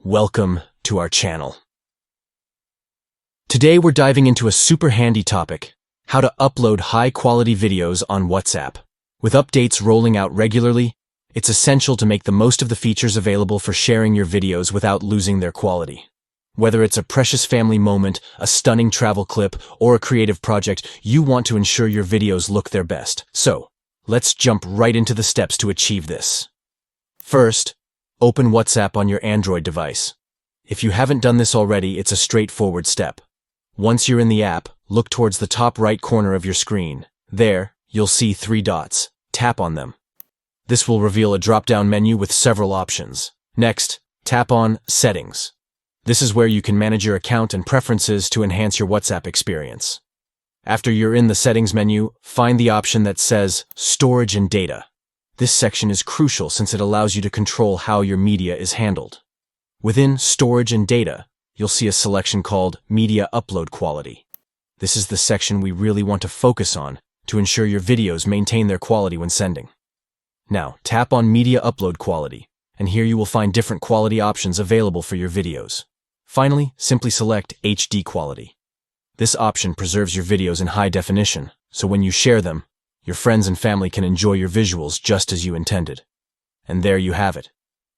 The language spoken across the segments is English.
Welcome to our channel. Today we're diving into a super handy topic, how to upload high-quality videos on WhatsApp. With updates rolling out regularly, it's essential to make the most of the features available for sharing your videos without losing their quality. Whether it's a precious family moment, a stunning travel clip, or a creative project, you want to ensure your videos look their best. So, let's jump right into the steps to achieve this. First, open WhatsApp on your Android device. If you haven't done this already, it's a straightforward step. Once you're in the app, look towards the top right corner of your screen. There, you'll see 3 dots. Tap on them. This will reveal a drop-down menu with several options. Next, tap on Settings. This is where you can manage your account and preferences to enhance your WhatsApp experience. After you're in the Settings menu, find the option that says Storage and Data. This section is crucial since it allows you to control how your media is handled. Within Storage and Data, you'll see a selection called Media Upload Quality. This is the section we really want to focus on to ensure your videos maintain their quality when sending. Now, tap on Media Upload Quality, and here you will find different quality options available for your videos. Finally, simply select HD Quality. This option preserves your videos in high definition, so when you share them, your friends and family can enjoy your visuals just as you intended. And there you have it.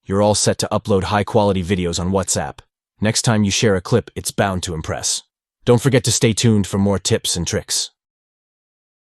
You're all set to upload high-quality videos on WhatsApp. Next time you share a clip, it's bound to impress. Don't forget to stay tuned for more tips and tricks.